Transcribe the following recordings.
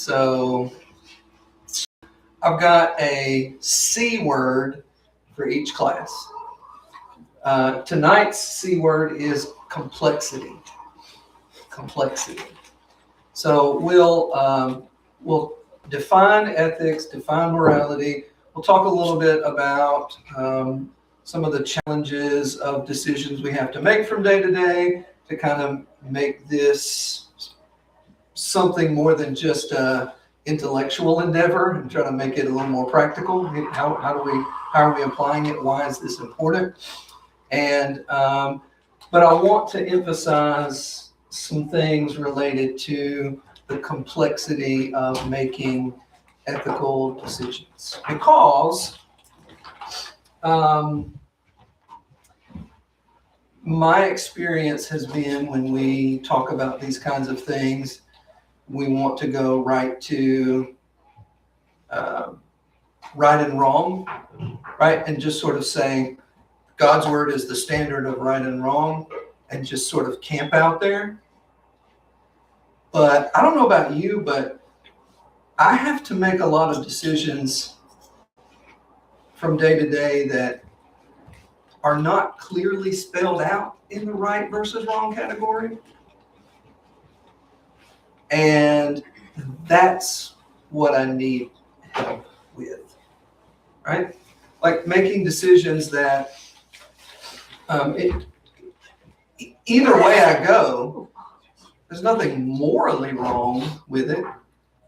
So I've got a C word for each class. Tonight's C word is complexity. Complexity. So we'll define ethics, define morality. We'll talk a little bit about some of the challenges of decisions we have to make from day to day to kind of make this something more than just an intellectual endeavor and try to make it a little more practical. How are we applying it? Why is this important? And but I want to emphasize some things related to the complexity of making ethical decisions, because my experience has been when we talk about these kinds of things, we want to go right to right and wrong, right? And just sort of saying God's word is the standard of right and wrong and just sort of camp out there. But I don't know about you, but I have to make a lot of decisions from day to day that are not clearly spelled out in the right versus wrong category. And that's what I need help with, right? Like making decisions that either way I go, there's nothing morally wrong with it,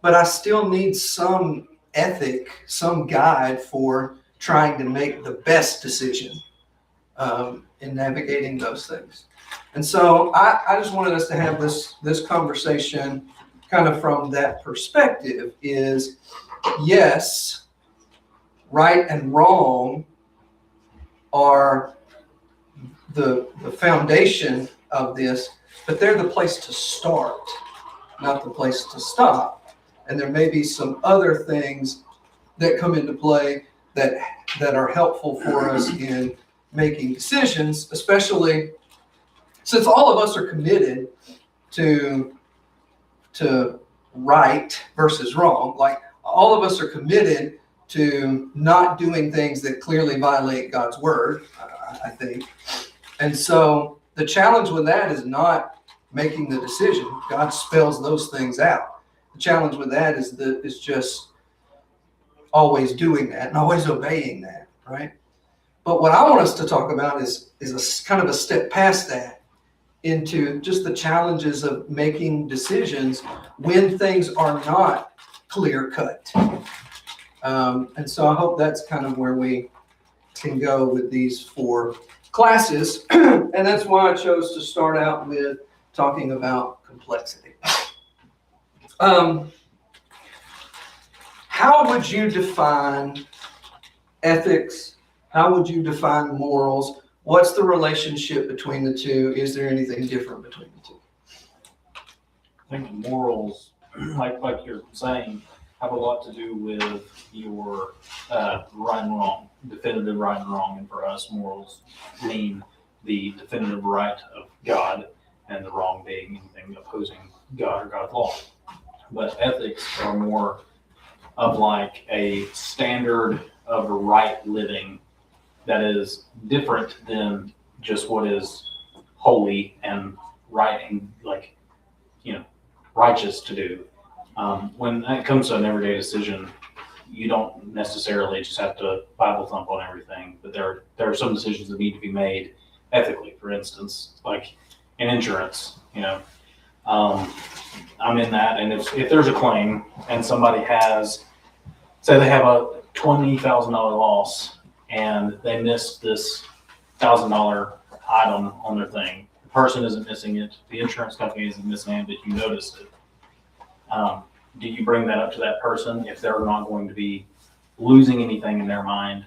but I still need some ethic, some guide for trying to make the best decision in navigating those things. And so I just wanted us to have this conversation kind of from that perspective is, yes, right and wrong are the foundation of this, but they're the place to start, not the place to stop. And there may be some other things that come into play that are helpful for us in making decisions, especially since all of us are committed to right versus wrong. Like all of us are committed to not doing things that clearly violate God's word, I think. And so the challenge with that is not making the decision. God spells those things out. The challenge with that is just always doing that and always obeying that, right? But what I want us to talk about is a kind of a step past that into just the challenges of making decisions when things are not clear cut. And so I hope that's kind of where we can go with these 4 classes. And that's why I chose to start out with talking about complexity. How would you define ethics? How would you define morals? What's the relationship between the two? Is there anything different between the two? I think morals, like you're saying, have a lot to do with your right and wrong, definitive right and wrong. And for us, morals mean the definitive right of God and the wrong being anything opposing God or God's law. But ethics are more of like a standard of right living that is different than just what is holy and right and righteous to do. When it comes to an everyday decision, you don't necessarily just have to Bible thump on everything, but there are some decisions that need to be made ethically. For instance, like in insurance, I'm in that, and if there's a claim and somebody say they have a $20,000 loss and they missed this $1,000 item on their thing. The person isn't missing it. The insurance company isn't missing it, but you noticed it. Do you bring that up to that person if they're not going to be losing anything in their mind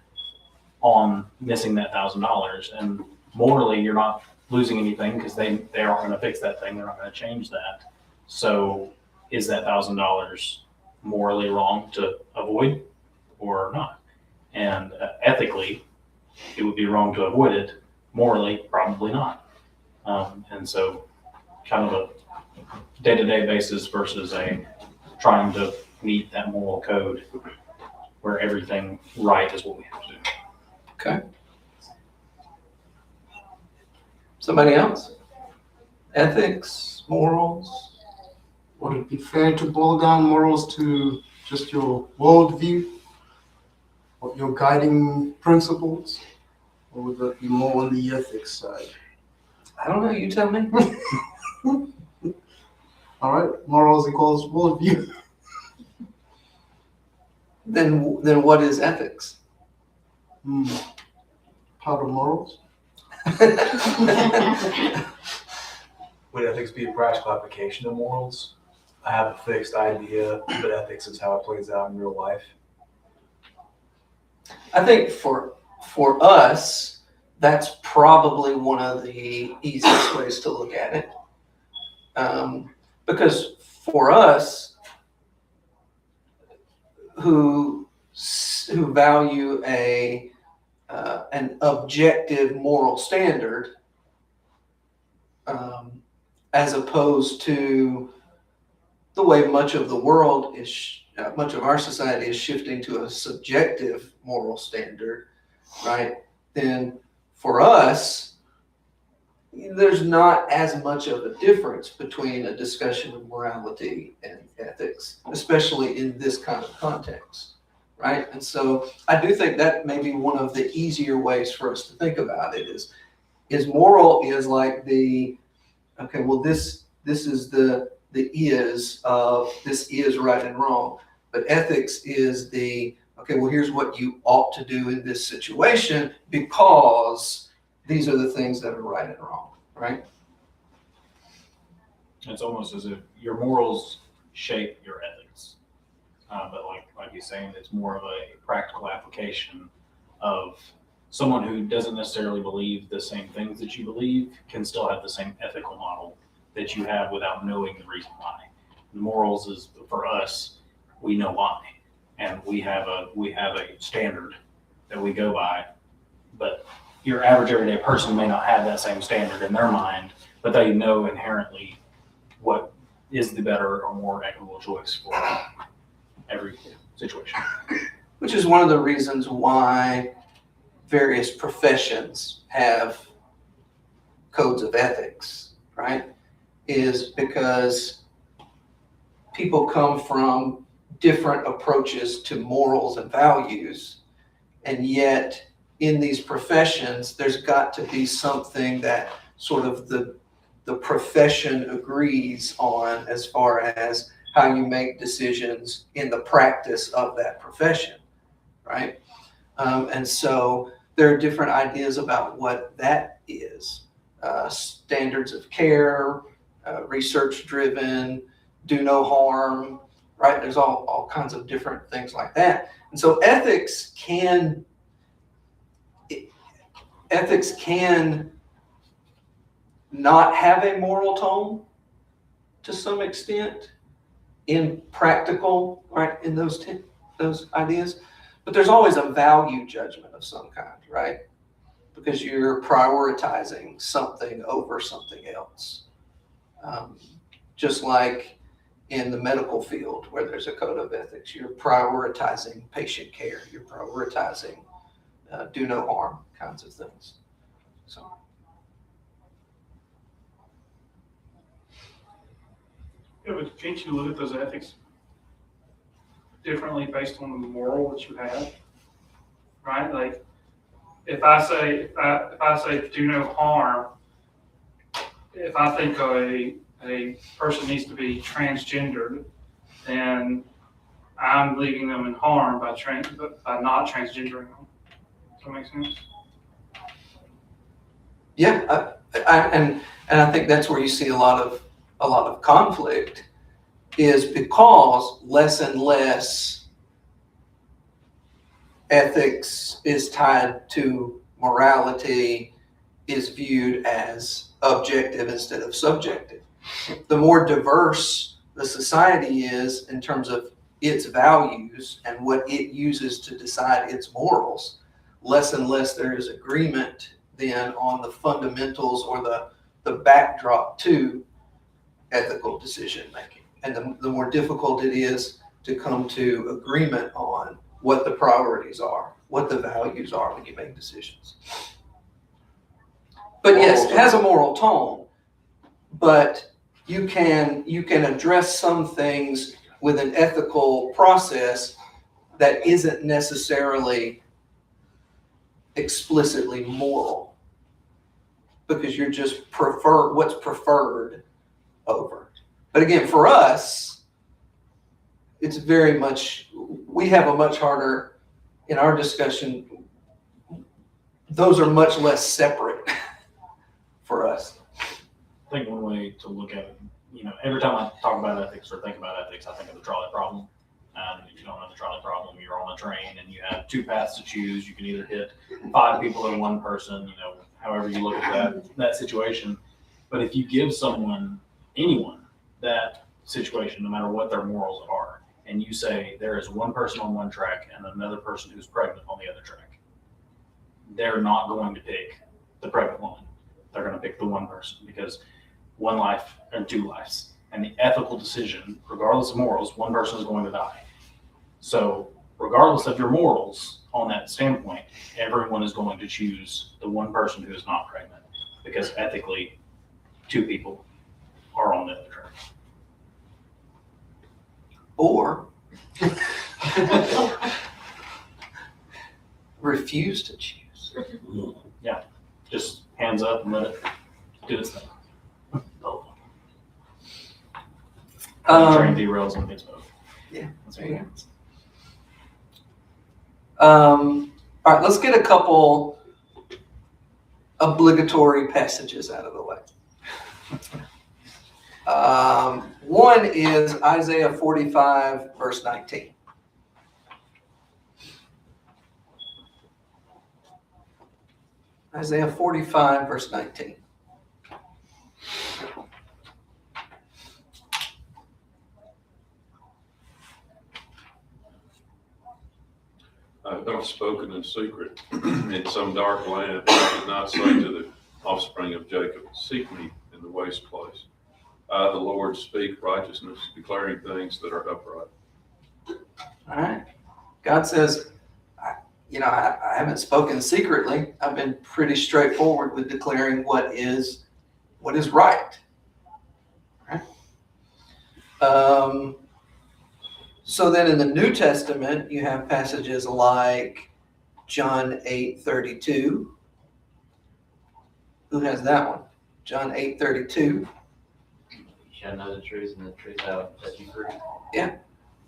on missing that $1,000? And morally, you're not losing anything because they aren't going to fix that thing. They're not going to change that. So is that $1,000 morally wrong to avoid or not? And ethically, it would be wrong to avoid it. Morally, probably not. And so kind of a day-to-day basis versus a trying to meet that moral code where everything right is what we have to do. Okay. Somebody else? Ethics, morals? Would it be fair to boil down morals to just your worldview, or your guiding principles, or would that be more on the ethics side? I don't know, you tell me. All right, morals equals worldview. Then what is ethics? Part of morals. Would ethics be a practical application of morals? I have a fixed idea, but ethics is how it plays out in real life. I think for us, that's probably one of the easiest ways to look at it. Because for us, who value an objective moral standard, as opposed to the way much of the world much of our society is shifting to a subjective moral standard, right? Then for us, there's not as much of a difference between a discussion of morality and ethics, especially in this kind of context, right? And so I do think that may be one of the easier ways for us to think about it is moral is like okay, well, this is the is of this is right and wrong, but ethics is okay, well, here's what you ought to do in this situation because these are the things that are right and wrong, right? It's almost as if your morals shape your ethics. But like you're saying, it's more of a practical application of someone who doesn't necessarily believe the same things that you believe can still have the same ethical model that you have without knowing the reason why. The morals is, for us, we know why. And we have a standard that we go by, but your average everyday person may not have that same standard in their mind, but they know inherently what is the better or more equitable choice for every situation. Which is one of the reasons why various professions have codes of ethics, right? Is because people come from different approaches to morals and values, and yet in these professions, there's got to be something that sort of the profession agrees on as far as how you make decisions in the practice of that profession, right? And so there are different ideas about what that is. Standards of care, research-driven, do no harm, right? There's all kinds of different things like that. And so ethics can not have a moral tone to some extent in practical, right, in those ideas. But there's always a value judgment of some kind, right? Because you're prioritizing something over something else. Just like in the medical field where there's a code of ethics, you're prioritizing patient care, you're prioritizing do no harm kinds of things. So. Yeah, but can't you look at those ethics differently based on the moral that you have, right? Like, if I say do no harm, if I think a person needs to be transgendered, then I'm leaving them in harm by not transgendering them. Does that make sense? Yeah, and I think that's where you see a lot of conflict, is because less and less ethics is tied to morality, is viewed as objective instead of subjective. The more diverse the society is in terms of its values and what it uses to decide its morals, less and less there is agreement then on the fundamentals or the backdrop to ethical decision making. and the more difficult it is to come to agreement on what the priorities are, what the values are when you make decisions. But yes, it has a moral tone, but you can address some things with an ethical process that isn't necessarily explicitly moral, because you're just prefer what's preferred over. But again, for us, it's very much, we have a much harder, in our discussion, those are much less separate for us. I think one way to look at it, every time I talk about ethics or think about ethics, I think of the trolley problem. And if you don't know the trolley problem, you're on a train and you have two paths to choose. You can either hit 5 people or 1 person, however you look at that situation. But if you give anyone, that situation, no matter what their morals are, and you say there is 1 person on 1 track and another person who's pregnant on the other track, they're not going to pick the pregnant woman. They're going to pick the 1 person, because 1 life and 2 lives. And the ethical decision, regardless of morals, 1 person is going to die. So regardless of your morals on that standpoint, everyone is going to choose the 1 person who is not pregnant, because ethically 2 people are on the other track. Or refuse to choose. Just hands up and let it do its thing. Train derails and hits both. Yeah. That's what happens. All right, let's get a couple obligatory passages out of the way. One is Isaiah 45, verse 19. Isaiah 45, verse 19. I have not spoken in secret in some dark land. I did not say to the offspring of Jacob, seek me in the waste place. I, the Lord, speak righteousness, declaring things that are upright. All right. God says, I haven't spoken secretly. I've been pretty straightforward with declaring what is right. Right? So then in the New Testament, you have passages like John 8:32. Who has that one? John 8:32. You shall know the truth, and the truth shall set you free.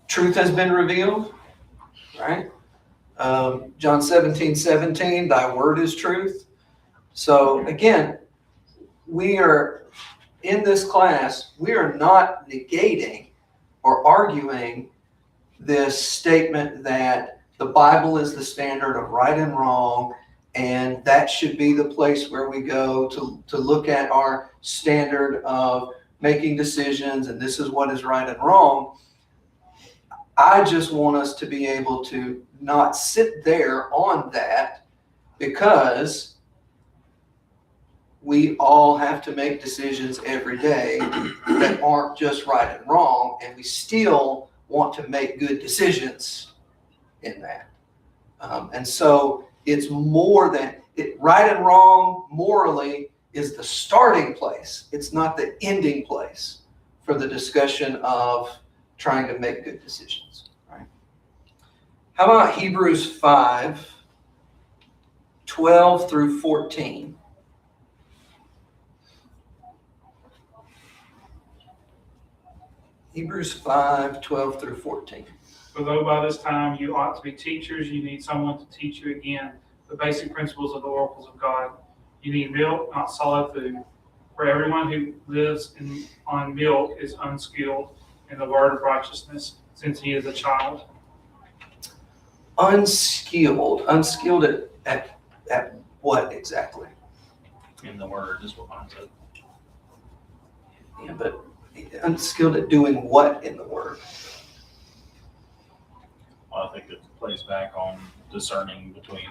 Truth has been revealed, right? John 17:17, thy word is truth. So again, we are in this class, we are not negating or arguing this statement that the Bible is the standard of right and wrong, and that should be the place where we go to look at our standard of making decisions, and this is what is right and wrong. I just want us to be able to not sit there on that, because we all have to make decisions every day that aren't just right and wrong, and we still want to make good decisions in that. And so it's more than right and wrong morally is the starting place. It's not the ending place for the discussion of trying to make good decisions. Right? How about Hebrews 5, 12 through 14? Hebrews 5, 12 through 14. For though by this time you ought to be teachers, you need someone to teach you again the basic principles of the oracles of God. You need milk, not solid food. For everyone who lives on milk is unskilled in the word of righteousness, since he is a child. Unskilled at what exactly? In the word is what mine said. Yeah, but unskilled at doing what in the word? Well, I think it plays back on discerning between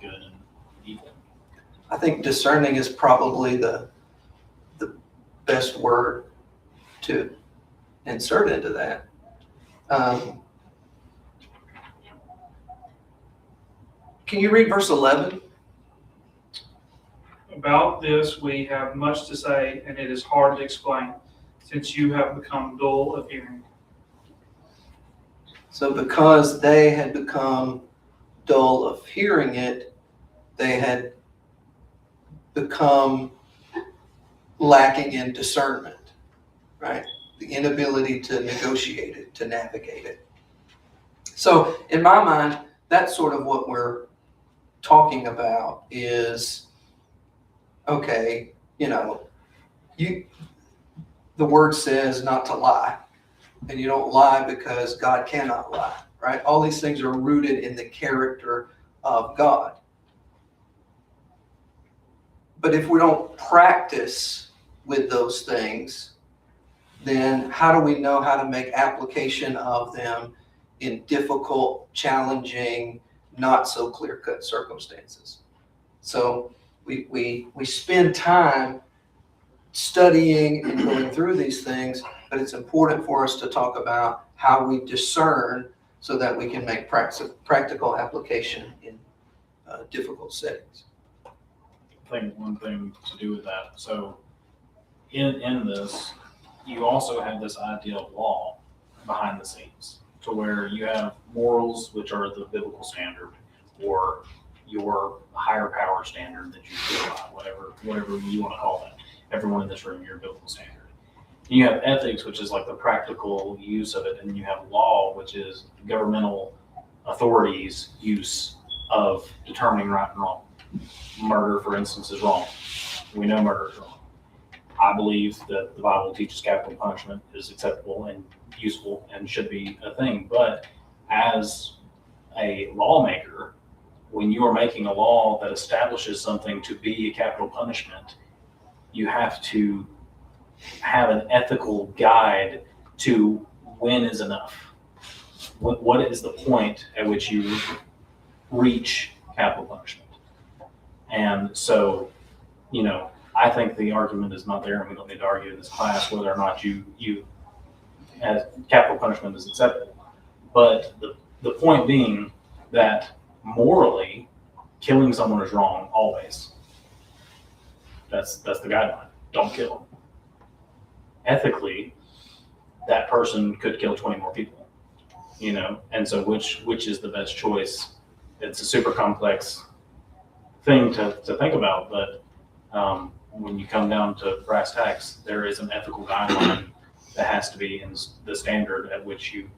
good and evil. I think discerning is probably the best word to insert into that. Can you read verse 11? About this, we have much to say, and it is hard to explain, since you have become dull of hearing. So because they had become dull of hearing it, they had become lacking in discernment, right? The inability to negotiate it, to navigate it. So in my mind, that's sort of what we're talking about is, okay, the word says not to lie, and you don't lie because God cannot lie, right? All these things are rooted in the character of God. But if we don't practice with those things, then how do we know how to make application of them in difficult, challenging, not so clear-cut circumstances? So we spend time studying and going through these things, but it's important for us to talk about how we discern so that we can make practical application in difficult settings. I think one thing to do with that, so in this, you also have this idea of law behind the scenes, to where you have morals, which are the biblical standard, or your higher power standard that you feel by, whatever you want to call that. Everyone in this room, your biblical standard. And you have ethics, which is like the practical use of it, and then you have law, which is governmental authorities' use of determining right and wrong. Murder, for instance, is wrong. We know murder is wrong. I believe that the Bible teaches capital punishment is acceptable and useful and should be a thing. But as a lawmaker, when you are making a law that establishes something to be a capital punishment, you have to have an ethical guide to when is enough. What is the point at which you reach capital punishment? And so, I think the argument is not there, and we don't need to argue in this class whether or not you as capital punishment is acceptable. But the point being that morally, killing someone is wrong always. That's the guideline. Don't kill. Ethically, that person could kill 20 more people. And so which is the best choice? It's a super complex thing to think about, but when you come down to brass tacks, there is an ethical guideline that has to be in the standard at which you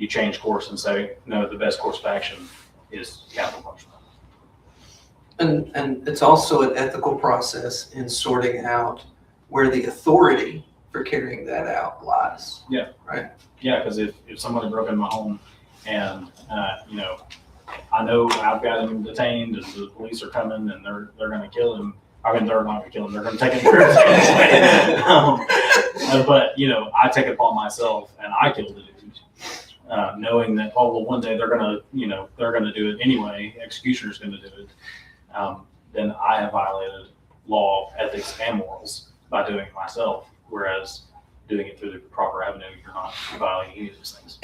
change course and say, no, the best course of action is capital punishment. And it's also an ethical process in sorting out where the authority for carrying that out lies. Yeah. Right? Yeah, because if somebody broke in my home and, I know I've got him detained and the police are coming and they're going to kill him. I mean, they're not going to kill him. They're going to take him to but, I take it upon myself and I kill the dude, knowing that, one day they're going to do it anyway. Executioner's going to do it. Then I have violated law, ethics, and morals by doing it myself. Whereas doing it through the proper avenue, you're not violating any of those things.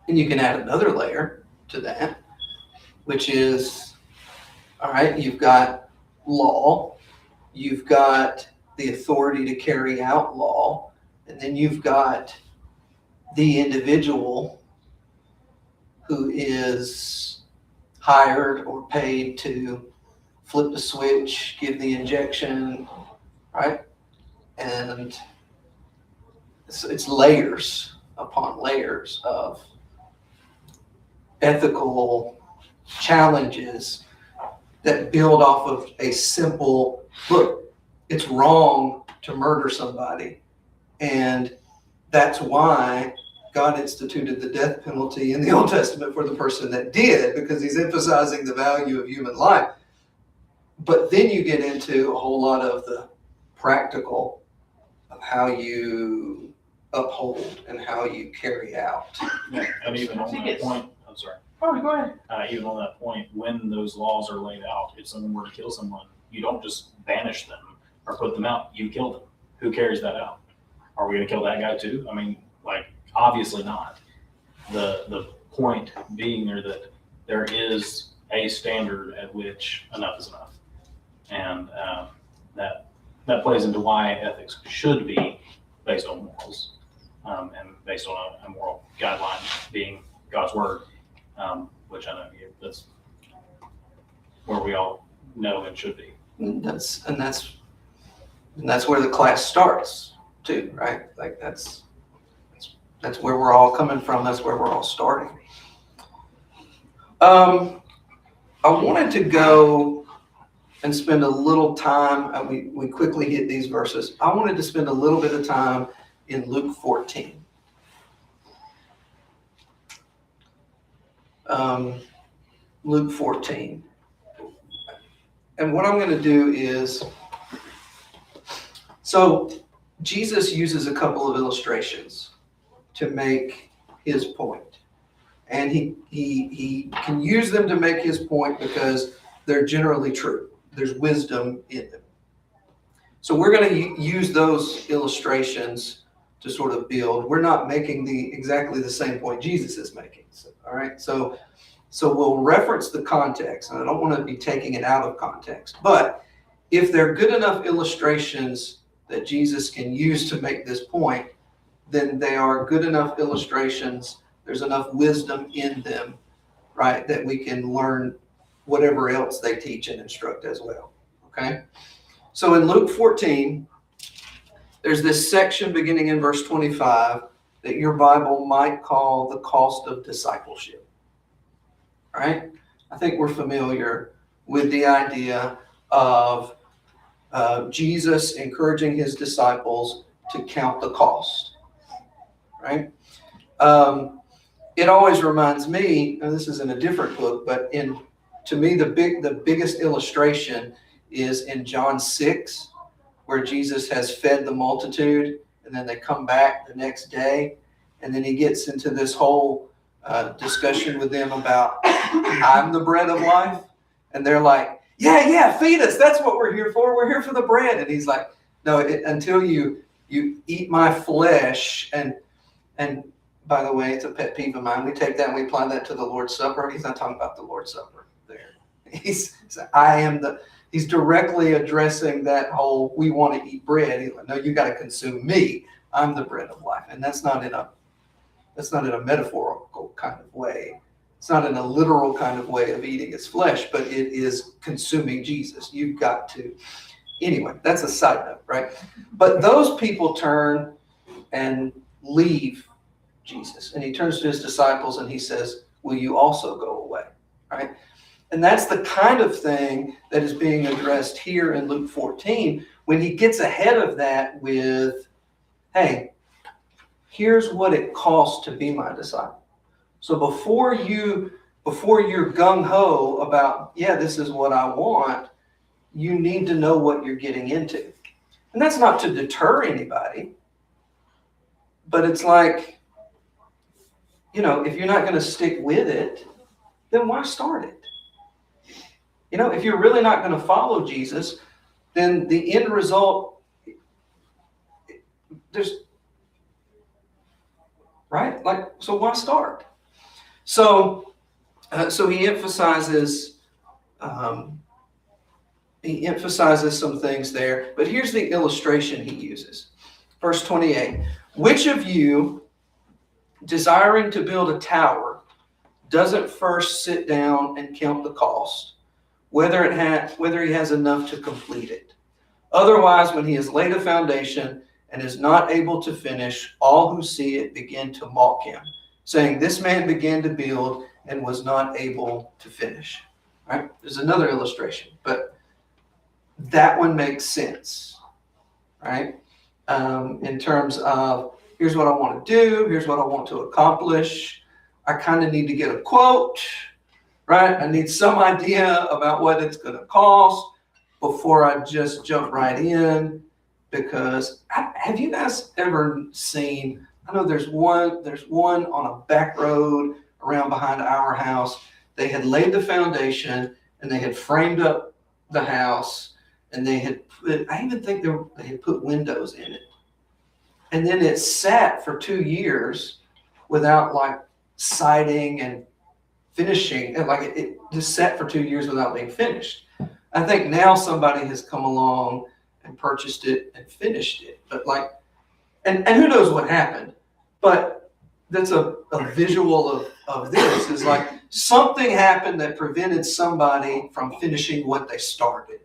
And you can add another layer to that, which is, all right, you've got law, you've got the authority to carry out law, and then you've got the individual who is hired or paid to flip the switch, give the injection, right? And it's layers upon layers of ethical challenges that build off of a simple, look, it's wrong to murder somebody. And that's why God instituted the death penalty in the Old Testament for the person that did, because he's emphasizing the value of human life. But then you get into a whole lot of the practical of how you uphold and how you carry out. Yeah, and even on that point, I'm sorry. Oh, go ahead. Even on that point, when those laws are laid out, if someone were to kill someone, you don't just banish them or put them out, you killed them. Who carries that out? Are we going to kill that guy too? I mean, like, obviously not. The point being there that there is a standard at which enough is enough. And that plays into why ethics should be based on morals, and based on a moral guideline being God's word, which I know that's where we all know and should be. And that's where the class starts too, right? Like that's where we're all coming from. That's where we're all starting. I wanted to go and spend a little time. We quickly hit these verses. I wanted to spend a little bit of time in Luke 14. Luke 14. And what I'm going to do is, so Jesus uses a couple of illustrations to make his point. And he can use them to make his point because they're generally true. There's wisdom in them. So we're going to use those illustrations to sort of build. We're not making exactly the same point Jesus is making. So, all right. So we'll reference the context, and I don't want to be taking it out of context. But if they're good enough illustrations that Jesus can use to make this point, then they are good enough illustrations. There's enough wisdom in them, right, that we can learn whatever else they teach and instruct as well. Okay? So in Luke 14, there's this section beginning in verse 25 that your Bible might call the cost of discipleship. Right? I think we're familiar with the idea of Jesus encouraging his disciples to count the cost. Right? It always reminds me, and this is in a different book, but to me the biggest illustration is in John 6, where Jesus has fed the multitude, and then they come back the next day, and then he gets into this whole discussion with them about, I'm the bread of life. And they're like, yeah, feed us. That's what we're here for. We're here for the bread. And he's like, no, until you eat my flesh. And by the way, it's a pet peeve of mine. We take that and we apply that to the Lord's Supper. He's not talking about the Lord's Supper there. He's directly addressing that whole, we want to eat bread. He's like, no, you got to consume me. I'm the bread of life. And that's not in a metaphorical kind of way. It's not in a literal kind of way of eating his flesh, but it is consuming Jesus. You've got to. Anyway, that's a side note, right? But those people turn and leave Jesus. And he turns to his disciples and he says, will you also go away? Right? And that's the kind of thing that is being addressed here in Luke 14 when he gets ahead of that with, hey, here's what it costs to be my disciple. So before you're gung-ho about, yeah, this is what I want, you need to know what you're getting into. And that's not to deter anybody, but it's like, if you're not going to stick with it, then why start it? If you're really not going to follow Jesus, then the end result, right? Like, so why start? So he emphasizes some things there, but here's the illustration he uses. Verse 28, which of you, desiring to build a tower, doesn't first sit down and count the cost, whether he has enough to complete it? Otherwise, when he has laid a foundation and is not able to finish, all who see it begin to mock him, saying, this man began to build and was not able to finish. Right? There's another illustration, but that one makes sense, right? In terms of, here's what I want to do, here's what I want to accomplish. I kind of need to get a quote, right? I need some idea about what it's going to cost before I just jump right in. Because have you guys ever seen, I know there's one on a back road around behind our house. They had laid the foundation and they had framed up the house and they had put, I even think they had put windows in it. And then it sat for 2 years without like siding and finishing, and like it just sat for 2 years without being finished. I think now somebody has come along and purchased it and finished it, but like, and who knows what happened, but that's a visual of this is like something happened that prevented somebody from finishing what they started,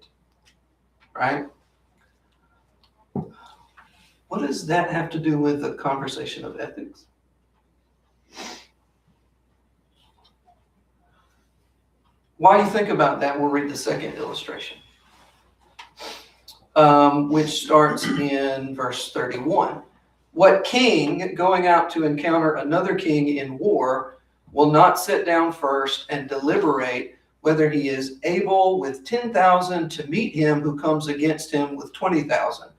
right? What does that have to do with the conversation of ethics? While you think about that, we'll read the second illustration, which starts in verse 31. What king going out to encounter another king in war will not sit down first and deliberate whether he is able with 10,000 to meet him who comes against him with 20,000?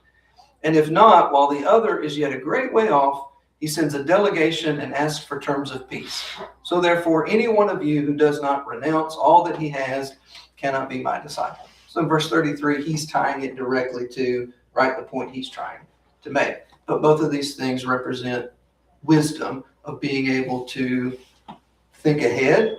And if not, while the other is yet a great way off, he sends a delegation and asks for terms of peace. So therefore, any one of you who does not renounce all that he has cannot be my disciple. So in verse 33, he's tying it directly to the point he's trying to make. But both of these things represent wisdom of being able to think ahead,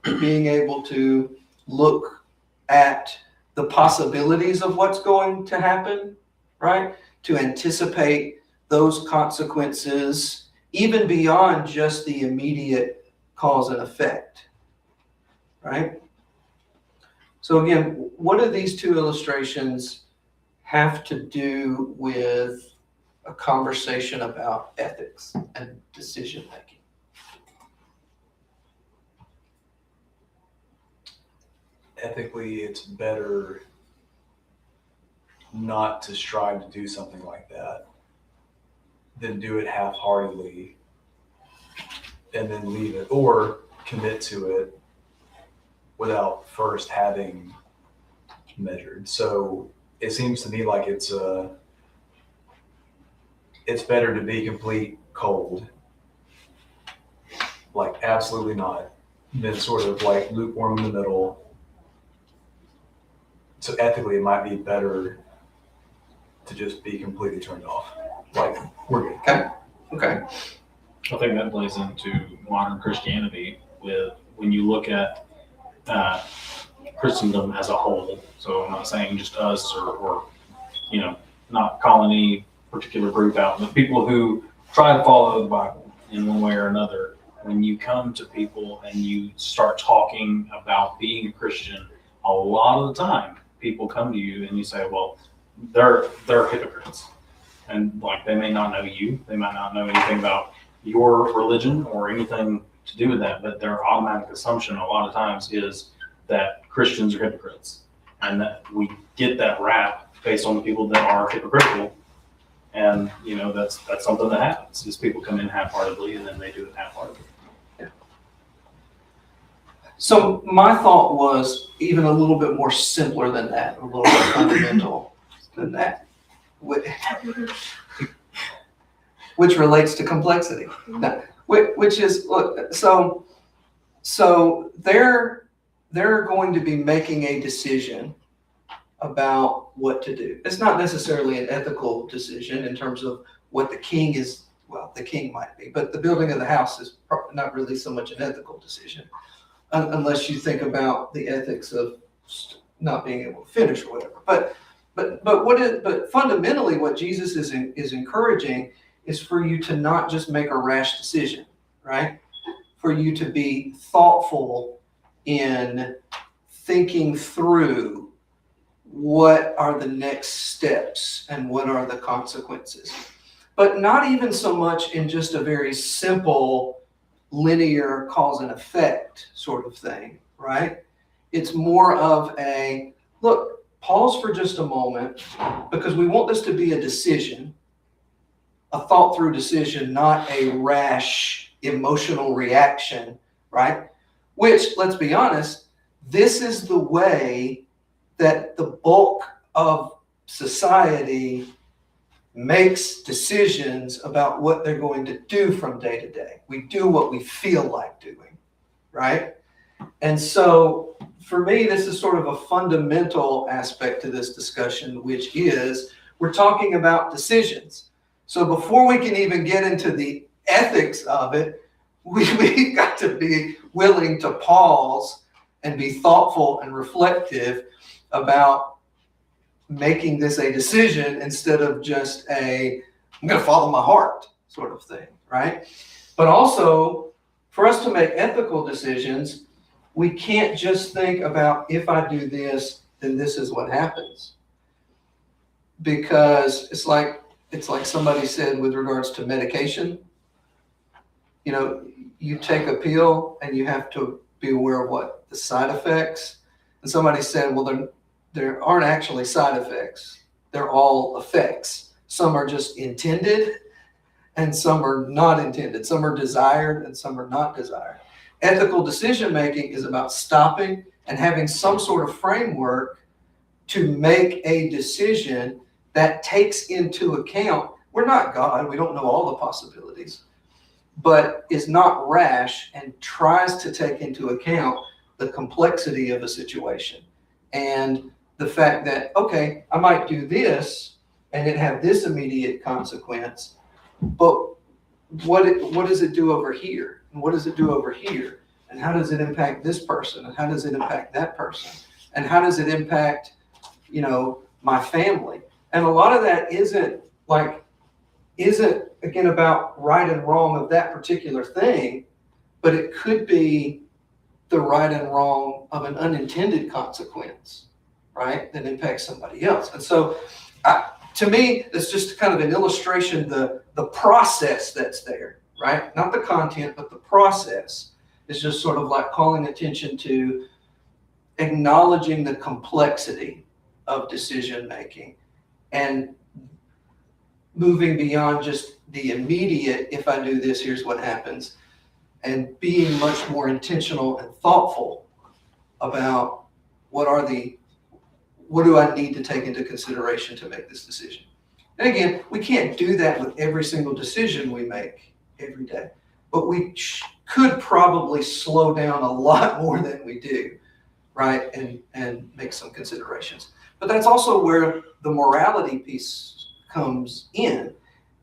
being able to look at the possibilities of what's going to happen, right? To anticipate those consequences, even beyond just the immediate cause and effect, right? So again, what do these two illustrations have to do with a conversation about ethics and decision making? Ethically, it's better not to strive to do something like that than do it half-heartedly and then leave it, or commit to it without first having measured. So it seems to me like it's better to be complete cold, like absolutely not, than sort of like lukewarm in the middle. So ethically, it might be better to just be completely turned off. Like, we're good. Okay. I think that plays into modern Christianity with when you look at Christendom as a whole. So I'm not saying just us or not calling any particular group out, but people who try to follow the Bible in one way or another. When you come to people and you start talking about being a Christian, a lot of the time people come to you and you say, well, they're hypocrites. And like, they may not know you, they might not know anything about your religion or anything to do with that, but their automatic assumption a lot of times is that Christians are hypocrites, and that we get that rap based on the people that are hypocritical. And that's something that happens, is people come in half-heartedly and then they do it half-heartedly. Yeah. So my thought was even a little bit more simpler than that, a little more fundamental than that, which relates to complexity. Which is, look, so they're going to be making a decision about what to do. It's not necessarily an ethical decision in terms of what the king is. Well, the king might be, but the building of the house is not really so much an ethical decision, unless you think about the ethics of not being able to finish or whatever. But fundamentally, what Jesus is encouraging is for you to not just make a rash decision, right? For you to be thoughtful in thinking through what are the next steps and what are the consequences. But not even so much in just a very simple linear cause and effect sort of thing, right? It's more of a, look, pause for just a moment, because we want this to be a decision, a thought through decision, not a rash emotional reaction, right? Which, let's be honest, this is the way that the bulk of society makes decisions about what they're going to do from day to day. We do what we feel like doing, right? And so for me, this is sort of a fundamental aspect to this discussion, which is we're talking about decisions. So before we can even get into the ethics of it, we've got to be willing to pause and be thoughtful and reflective about making this a decision instead of just I'm going to follow my heart sort of thing, right? But also, for us to make ethical decisions, we can't just think about if I do this, then this is what happens. Because it's like somebody said with regards to medication. You know, you take a pill and you have to be aware of what the side effects. And somebody said, well, there aren't actually side effects. They're all effects. Some are just intended and some are not intended. Some are desired and some are not desired. Ethical decision making is about stopping and having some sort of framework to make a decision that takes into account, we're not God, we don't know all the possibilities, but is not rash and tries to take into account the complexity of a situation and the fact that, okay, I might do this and it have this immediate consequence, but what does it do over here? And what does it do over here? And how does it impact this person? And how does it impact that person? And how does it impact, my family? And a lot of that isn't again about right and wrong of that particular thing, but it could be the right and wrong of an unintended consequence, right? That impacts somebody else. And so to me, it's just kind of an illustration, the process that's there, right? Not the content, but the process is just sort of like calling attention to acknowledging the complexity of decision making and moving beyond just the immediate, if I do this, here's what happens, and being much more intentional and thoughtful about what do I need to take into consideration to make this decision. And again, we can't do that with every single decision we make every day, but we could probably slow down a lot more than we do, right? And make some considerations. But that's also where the morality piece comes in.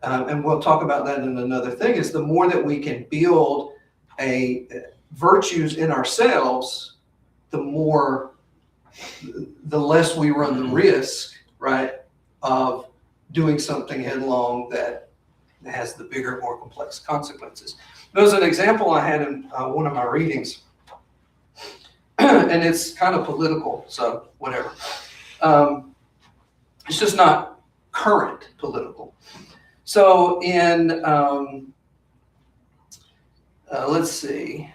And we'll talk about that in another thing, is the more that we can build virtues in ourselves, the less we run the risk, right, of doing something headlong that has the bigger, more complex consequences. There's an example I had in one of my readings, and it's kind of political, so whatever. It's just not current political. So in, let's see.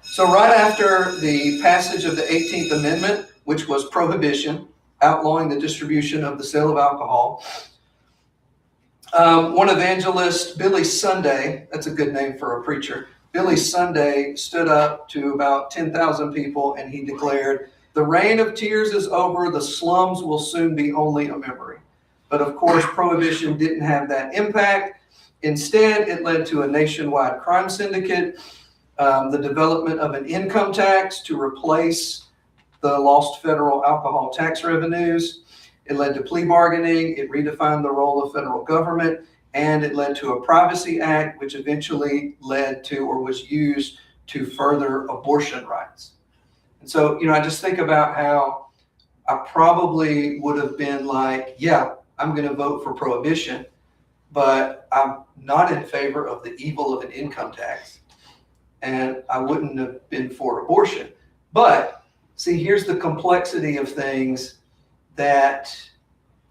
So right after the passage of the 18th Amendment, which was prohibition, outlawing the distribution of the sale of alcohol, one evangelist, Billy Sunday, that's a good name for a preacher, Billy Sunday stood up to about 10,000 people and he declared, "The reign of tears is over, the slums will soon be only a memory." But of course, prohibition didn't have that impact. Instead, it led to a nationwide crime syndicate, the development of an income tax to replace the lost federal alcohol tax revenues. It led to plea bargaining. It redefined the role of federal government, and it led to a Privacy Act, which eventually led to or was used to further abortion rights. And so, I just think about how I probably would have been like, yeah, I'm going to vote for prohibition, but I'm not in favor of the evil of an income tax. And I wouldn't have been for abortion. But see, here's the complexity of things that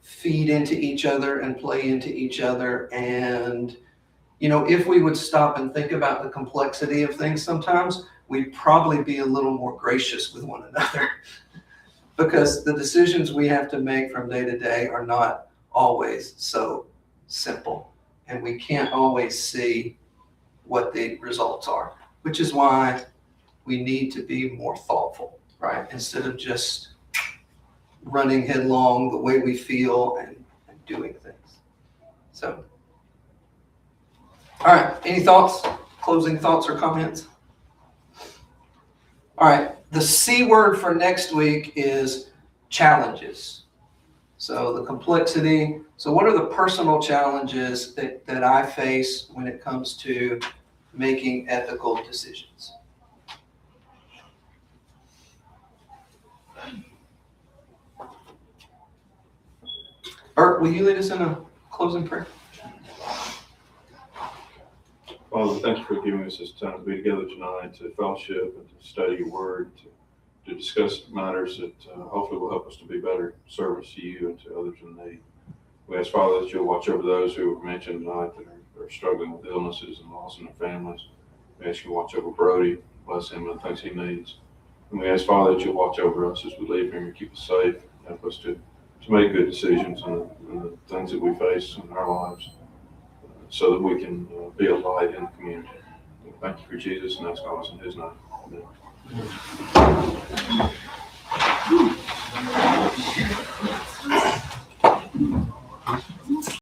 feed into each other and play into each other. And, if we would stop and think about the complexity of things sometimes, we'd probably be a little more gracious with one another because the decisions we have to make from day to day are not always so simple. And we can't always see what the results are, which is why we need to be more thoughtful, right? Instead of just running headlong the way we feel and doing things. So, all right, any thoughts, closing thoughts or comments? All All right, the C word for next week is challenges. So the complexity. So what are the personal challenges that I face when it comes to making ethical decisions? Bert, will you lead us in a closing prayer? Father, thanks for giving us this time to be together tonight, to fellowship and to study your word, to discuss matters that hopefully will help us to be better service to you and to others in need. We ask, Father, that you'll watch over those who were mentioned tonight that are struggling with illnesses and loss in their families. We ask you to watch over Brody, bless him and the things he needs. And we ask, Father, that you'll watch over us as we leave here and keep us safe, help us to make good decisions in the things that we face in our lives, so that we can be a light in the community. Thank you for Jesus, and that's all in his name. Amen.